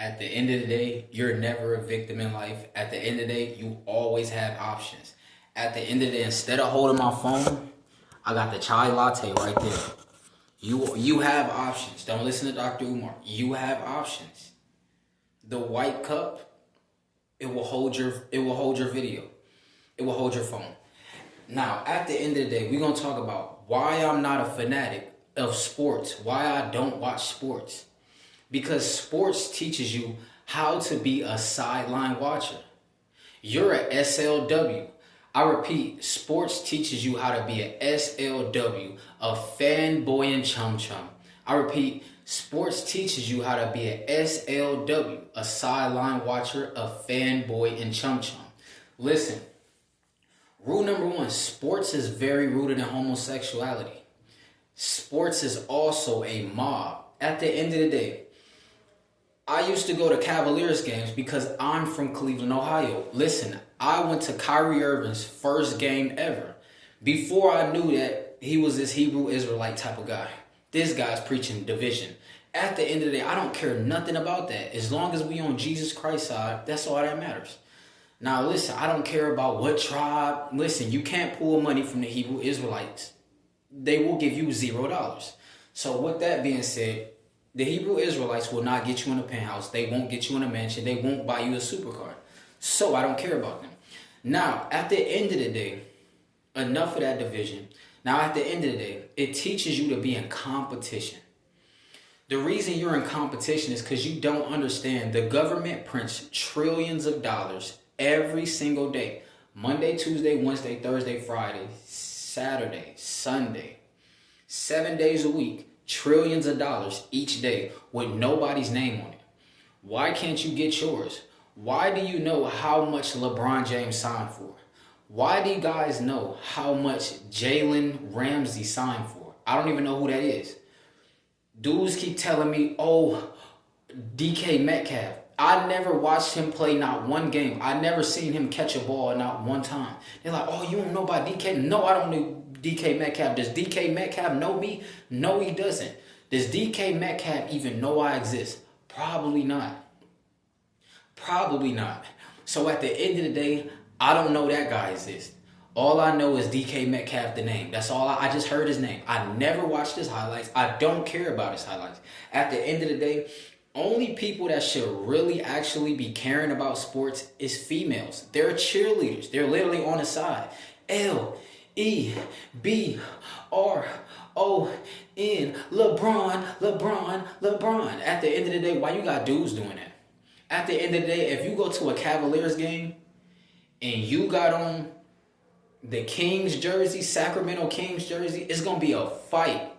At the end of the day, you're never a victim in life. At the end of the day, you always have options. At the end of the day, instead of holding my phone, I got the chai latte right there. You have options. Don't listen to Dr. Umar. You have options. The white cup, it will hold your video. It will hold your phone. Now, at the end of the day, we're gonna talk about why I'm not a fanatic of sports, why I don't watch sports. Because sports teaches you how to be a sideline watcher. You're a SLW. I repeat, sports teaches you how to be a SLW, a fanboy and chum chum. I repeat, sports teaches you how to be a SLW, a sideline watcher, a fanboy and chum chum. Listen, rule number one, sports is very rooted in homosexuality. Sports is also a mob. At the end of the day, I used to go to Cavaliers games because I'm from Cleveland, Ohio. Listen, I went to Kyrie Irving's first game ever. Before I knew that he was this Hebrew Israelite type of guy. This guy's preaching division. At the end of the day, I don't care nothing about that. As long as we on Jesus Christ's side, that's all that matters. Now listen, I don't care about what tribe. Listen, you can't pull money from the Hebrew Israelites. They will give you $0. So with that being said, the Hebrew Israelites will not get you in a penthouse. They won't get you in a mansion. They won't buy you a supercar. So I don't care about them. Now, at the end of the day, enough of that division. Now, at the end of the day, it teaches you to be in competition. The reason you're in competition is because you don't understand the government prints trillions of dollars every single day. Monday, Tuesday, Wednesday, Thursday, Friday, Saturday, Sunday. 7 days a week. Trillions of dollars each day with nobody's name on it. Why can't you get yours? Why do you know how much LeBron James signed for? Why do you guys know how much Jalen Ramsey signed for? I don't even know who that is. Dudes keep telling me, oh, DK Metcalf. I never watched him play not one game. I never seen him catch a ball not one time. They're like, oh, you don't know about DK? No, I don't know DK Metcalf. Does DK Metcalf know me? No, he doesn't. Does DK Metcalf even know I exist? Probably not. Probably not. So at the end of the day, I don't know that guy exists. All I know is DK Metcalf, the name. That's all. I just heard his name. I never watched his highlights. I don't care about his highlights. At the end of the day, only people that should really actually be caring about sports is females. They're cheerleaders. They're literally on the side. LeBron, LeBron. At the end of the day, why you got dudes doing that? At the end of the day, if you go to a Cavaliers game and you got on the Kings jersey, Sacramento Kings jersey, it's going to be a fight.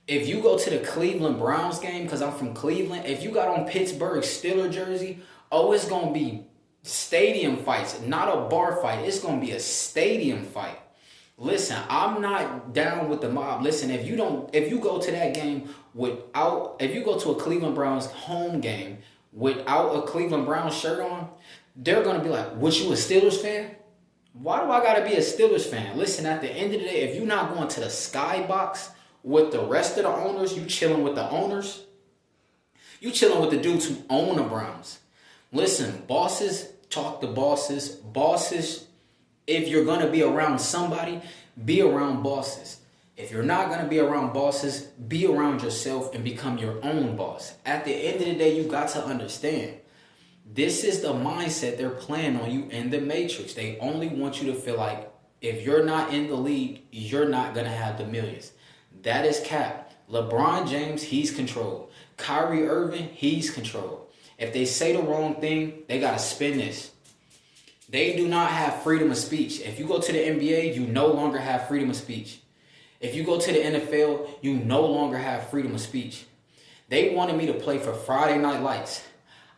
If you go to the Cleveland Browns game, because I'm from Cleveland, if you got on Pittsburgh Steelers jersey, it's going to be stadium fights, not a bar fight. It's going to be a stadium fight. Listen, I'm not down with the mob. Listen, if you go to that game if you go to a Cleveland Browns home game without a Cleveland Browns shirt on, they're going to be like, was you a Steelers fan? Why do I got to be a Steelers fan? Listen, at the end of the day, if you're not going to the skybox with the rest of the owners, you chilling with the owners. You chilling with the dudes who own the Browns. Listen, bosses talk to bosses. Bosses, if you're going to be around somebody, be around bosses. If you're not going to be around bosses, be around yourself and become your own boss. At the end of the day, you got to understand. This is the mindset they're playing on you in the Matrix. They only want you to feel like if you're not in the league, you're not going to have the millions. That is cap. LeBron James, he's controlled. Kyrie Irving, he's controlled. If they say the wrong thing, they got to spin this. They do not have freedom of speech. If you go to the NBA, you no longer have freedom of speech. If you go to the NFL, you no longer have freedom of speech. They wanted me to play for Friday Night Lights.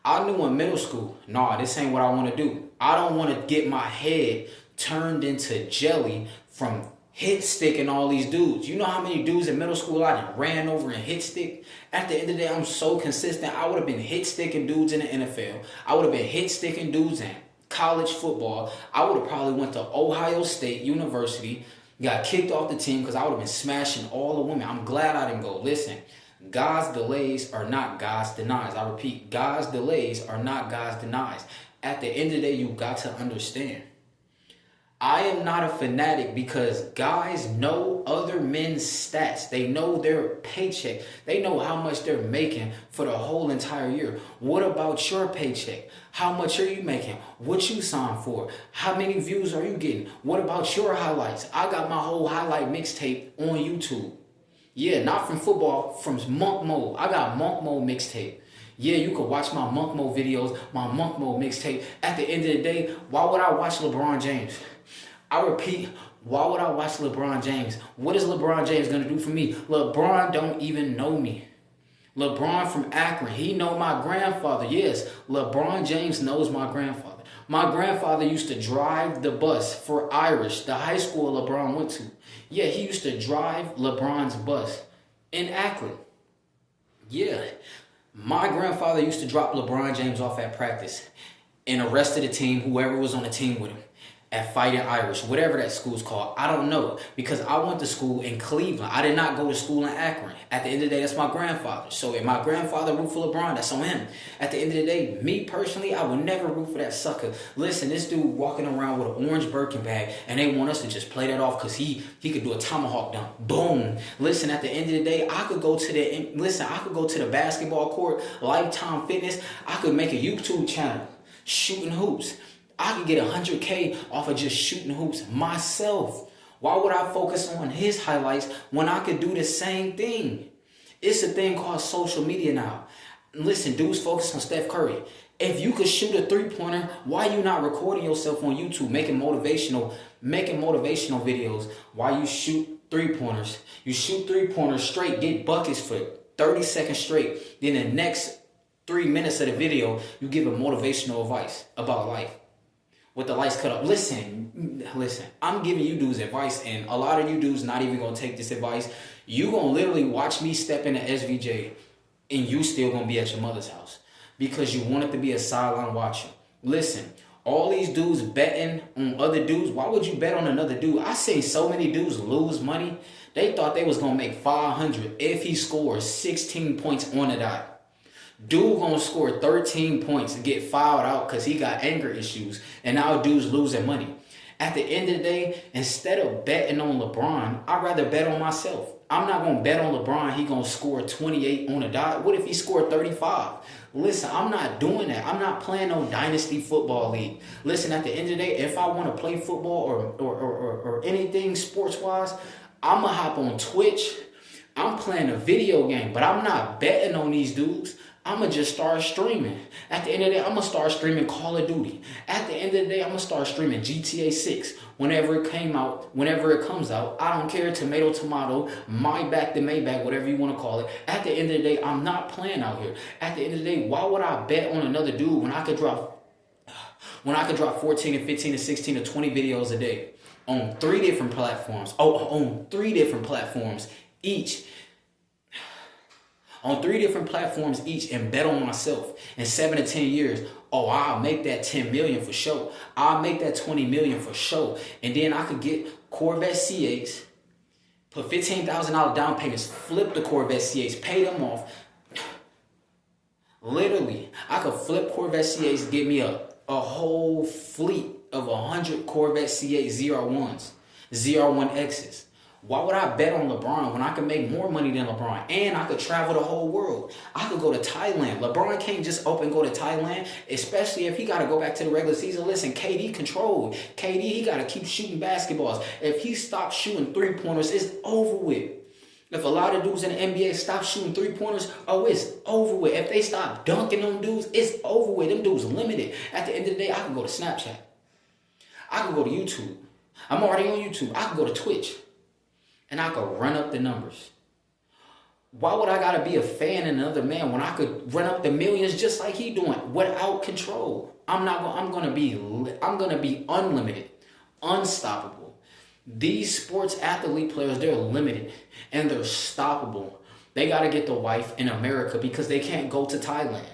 I knew in middle school, nah, this ain't what I want to do. I don't want to get my head turned into jelly from hit sticking all these dudes. You know how many dudes in middle school I done ran over and hit stick? At the end of the day, I'm so consistent. I would have been hit sticking dudes in the NFL. I would have been hit sticking dudes in college football. I would have probably went to Ohio State University, got kicked off the team because I would have been smashing all the women. I'm glad I didn't go. Listen, God's delays are not God's denies. I repeat, God's delays are not God's denies. At the end of the day, you got to understand. I am not a fanatic because guys know other men's stats. They know their paycheck. They know how much they're making for the whole entire year. What about your paycheck? How much are you making? What you signed for? How many views are you getting? What about your highlights? I got my whole highlight mixtape on YouTube. Yeah, not from football, from Monk Mode. I got Monk Mode mixtape. Yeah, you could watch my Monk Mode videos, my Monk Mode mixtape. At the end of the day, why would I watch LeBron James? I repeat, why would I watch LeBron James? What is LeBron James going to do for me? LeBron don't even know me. LeBron from Akron, he know my grandfather. Yes, LeBron James knows my grandfather. My grandfather used to drive the bus for Irish, the high school LeBron went to. Yeah, he used to drive LeBron's bus in Akron. Yeah, my grandfather used to drop LeBron James off at practice and the rest of the team, whoever was on the team with him, at Fighting Irish, whatever that school's called. I don't know, because I went to school in Cleveland. I did not go to school in Akron. At the end of the day, that's my grandfather. So if my grandfather root for LeBron, that's on him. At the end of the day, me personally, I would never root for that sucker. Listen, this dude walking around with an orange Birkin bag, and they want us to just play that off because he could do a tomahawk dunk. Boom. Listen, at the end of the day, I could go to the basketball court, Lifetime Fitness. I could make a YouTube channel, shooting hoops. I could get 100K off of just shooting hoops myself. Why would I focus on his highlights when I could do the same thing? It's a thing called social media now. Listen, dudes focus on Steph Curry. If you could shoot a three-pointer, why you not recording yourself on YouTube, making motivational videos while you shoot three-pointers? You shoot three-pointers straight, get buckets for 30 seconds straight. Then the next 3 minutes of the video, you give a motivational advice about life. With the lights cut up. Listen, I'm giving you dudes advice, and a lot of you dudes not even gonna take this advice. You gonna literally watch me step into SVJ, and you still gonna be at your mother's house because you wanted to be a sideline watcher. Listen, all these dudes betting on other dudes. Why would you bet on another dude? I seen so many dudes lose money. They thought they was gonna make 500 if he scores 16 points on the dot. Dude gonna score 13 points and get fouled out because he got anger issues, and now dude's losing money. At the end of the day, instead of betting on LeBron, I'd rather bet on myself. I'm not gonna bet on LeBron, he gonna score 28 on the dot. What if he scored 35? Listen, I'm not doing that. I'm not playing no Dynasty Football League. Listen, at the end of the day, if I want to play football or anything sports-wise, I'm gonna hop on Twitch. I'm playing a video game, but I'm not betting on these dudes. I'm going to just start streaming. At the end of the day, I'm going to start streaming Call of Duty. At the end of the day, I'm going to start streaming GTA 6 whenever it comes out. I don't care, tomato, Maybach to Maybach, whatever you want to call it. At the end of the day, I'm not playing out here. At the end of the day, why would I bet on another dude when I could drop 14 and 15 and 16 to 20 videos a day on 3 different platforms? On 3 different platforms each. On 3 different platforms each, and bet on myself in 7 to 10 years. Oh, I'll make that 10 million for sure. I'll make that 20 million for sure. And then I could get Corvette C8s, put $15,000 down payments, flip the Corvette C8s, pay them off. Literally, I could flip Corvette C8s, get me a whole fleet of 100 Corvette C8 ZR1s, ZR1Xs. Why would I bet on LeBron when I could make more money than LeBron? And I could travel the whole world. I could go to Thailand. LeBron can't just up and go to Thailand, especially if he got to go back to the regular season. Listen, KD controlled. KD, he got to keep shooting basketballs. If he stops shooting three-pointers, it's over with. If a lot of dudes in the NBA stop shooting three-pointers, it's over with. If they stop dunking on dudes, it's over with. Them dudes limited. At the end of the day, I can go to Snapchat. I can go to YouTube. I'm already on YouTube. I can go to Twitch. And I could run up the numbers. Why would I gotta be a fan of another man when I could run up the millions just like he doing without control? I'm gonna be unlimited, unstoppable. These sports athlete players, they're limited and they're stoppable. They gotta get the wife in America because they can't go to Thailand.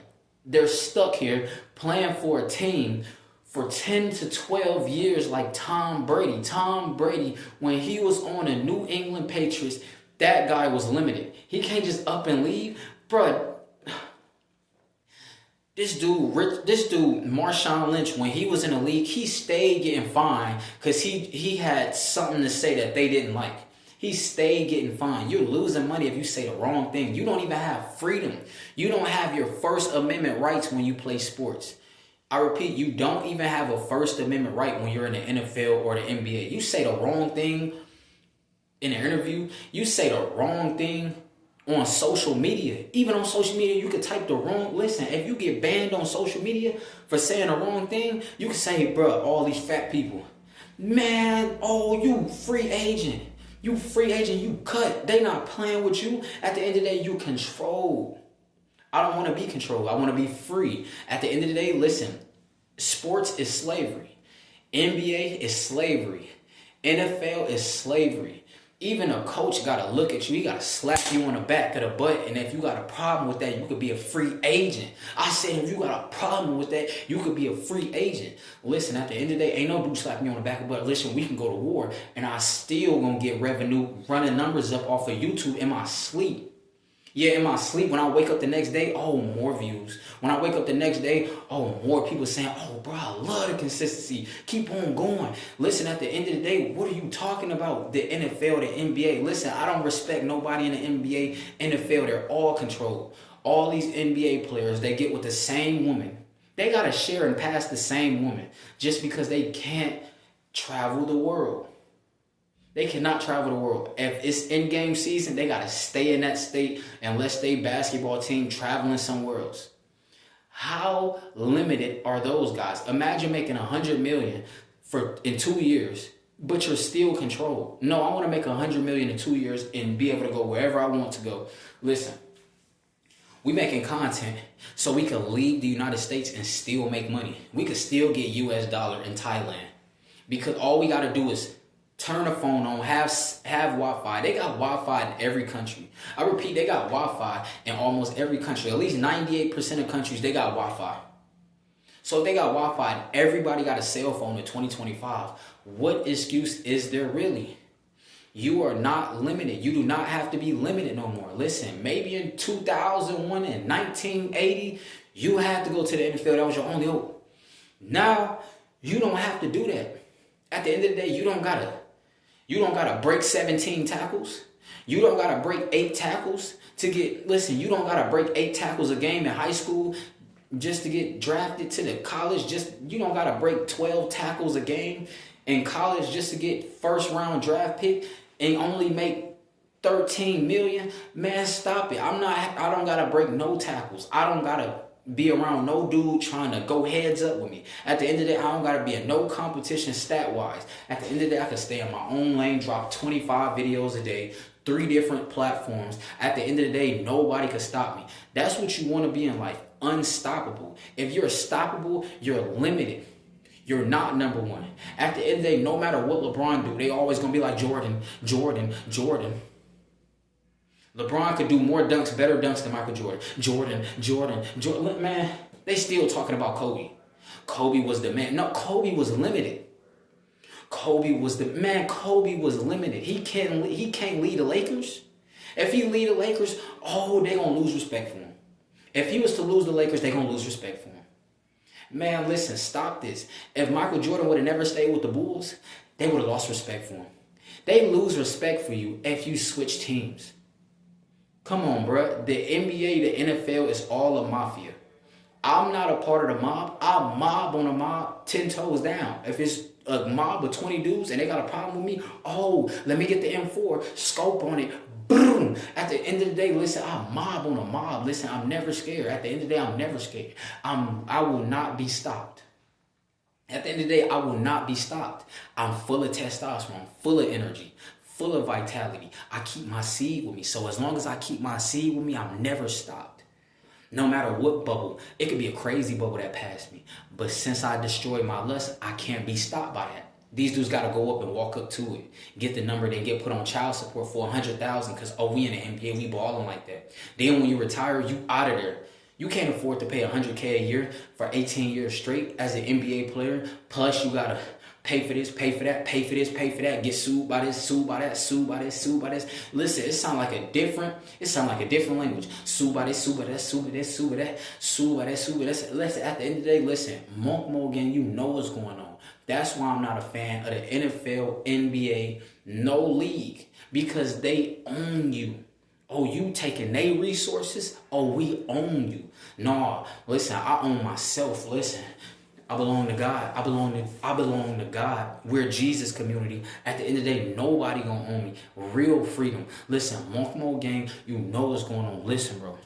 They're stuck here playing for a team for 10 to 12 years like Tom Brady. Tom Brady, when he was on the New England Patriots, That guy was limited. He can't just up and leave. Bruh, this dude, Marshawn Lynch, when he was in the league, he stayed getting fined because he had something to say that they didn't like. He stayed getting fined. You're losing money if you say the wrong thing. You don't even have freedom. You don't have your First Amendment rights when you play sports. I repeat, you don't even have a First Amendment right when you're in the NFL or the NBA. You say the wrong thing in an interview. You say the wrong thing on social media. Even on social media, you could type the wrong. Listen, if you get banned on social media for saying the wrong thing, you can say, bro, all these fat people. Man, oh, you free agent. You free agent, you cut. They not playing with you. At the end of the day, you control. I don't want to be controlled. I want to be free. At the end of the day, listen, sports is slavery. NBA is slavery. NFL is slavery. Even a coach got to look at you. He got to slap you on the back of the butt. And if you got a problem with that, you could be a free agent. I said, if you got a problem with that, you could be a free agent. Listen, at the end of the day, ain't no dude slapping me on the back of the butt. Listen, we can go to war. And I still going to get revenue running numbers up off of YouTube in my sleep. Yeah, in my sleep, when I wake up the next day, oh, more views. When I wake up the next day, oh, more people saying, oh, bro, I love the consistency. Keep on going. Listen, at the end of the day, what are you talking about? The NFL, the NBA. Listen, I don't respect nobody in the NBA, NFL. They're all controlled. All these NBA players, they get with the same woman. They got to share and pass the same woman just because they can't travel the world. They cannot travel the world. If it's in-game season, they got to stay in that state and let their basketball team traveling somewhere else. How limited are those guys? Imagine making $100 million in 2 years, but you're still controlled. No, I want to make $100 million in 2 years and be able to go wherever I want to go. Listen, we making content so we could leave the United States and still make money. We could still get US dollar in Thailand because all we got to do is turn the phone on, have Wi-Fi. They got Wi-Fi in every country. I repeat, they got Wi-Fi in almost every country. At least 98% of countries, they got Wi-Fi. So if they got Wi-Fi and everybody got a cell phone in 2025, what excuse is there really? You are not limited. You do not have to be limited no more. Listen, maybe in 2001 and 1980, you had to go to the NFL. That was your only hope. Now, you don't have to do that. At the end of the day, you don't gotta break 17 tackles. You don't gotta break 8 tackles to get, listen, you don't gotta break 8 tackles a game in high school just to get drafted to the college. You don't gotta break 12 tackles a game in college just to get first round draft pick and only make 13 million. Man, stop it. I don't gotta break no tackles. I don't gotta be around no dude trying to go heads up with me. At the end of the day, I don't gotta be in no competition stat wise. At the end of the day, I can stay in my own lane, drop 25 videos a day, 3 different platforms. At the end of the day, nobody can stop me. That's what you want to be in life, unstoppable. If you're stoppable, you're limited. You're not number one. At the end of the day, no matter what LeBron do, they always gonna be like Jordan. LeBron could do more dunks, better dunks than Michael Jordan. Jordan. Man, they still talking about Kobe. Kobe was the man. No, Kobe was limited. Kobe was limited. He can't lead the Lakers. If he lead the Lakers, they gonna lose respect for him. If he was to lose the Lakers, they gonna lose respect for him. Man, listen, stop this. If Michael Jordan would have never stayed with the Bulls, they would have lost respect for him. They lose respect for you if you switch teams. Come on, bro. The NBA, the NFL is all a mafia. I'm not a part of the mob. I mob on a mob 10 toes down. If it's a mob of 20 dudes and they got a problem with me, let me get the M4, scope on it, boom. At the end of the day, listen, I mob on a mob. Listen, I'm never scared. At the end of the day, I'm never scared. I will not be stopped. At the end of the day, I will not be stopped. I'm full of testosterone, full of energy, full of vitality. I keep my seed with me. So as long as I keep my seed with me, I'm never stopped. No matter what bubble. It could be a crazy bubble that passed me. But since I destroyed my lust, I can't be stopped by that. These dudes got to go up and walk up to it. Get the number, then get put on child support for $100,000 because, we in the NBA, we balling like that. Then when you retire, you out of there. You can't afford to pay $100K a year for 18 years straight as an NBA player. Plus, you got to Pay for this, pay for that, pay for this, pay for that. Get sued by this, sued by that, sued by this, sued by this. Listen, it sound like a different language. Sued by this, sued by that, sued by this, sued by that, sued by that, sued by that. Listen, at the end of the day, listen, Monk Morgan, you know what's going on. That's why I'm not a fan of the NFL, NBA, no league, because they own you. Oh, you taking their resources? Oh, we own you. Nah, listen, I own myself. Listen, I belong to God. I belong to God. We're Jesus community. At the end of the day, nobody gonna own me. Real freedom. Listen, Monk Mo gang, you know what's going on. Listen, bro.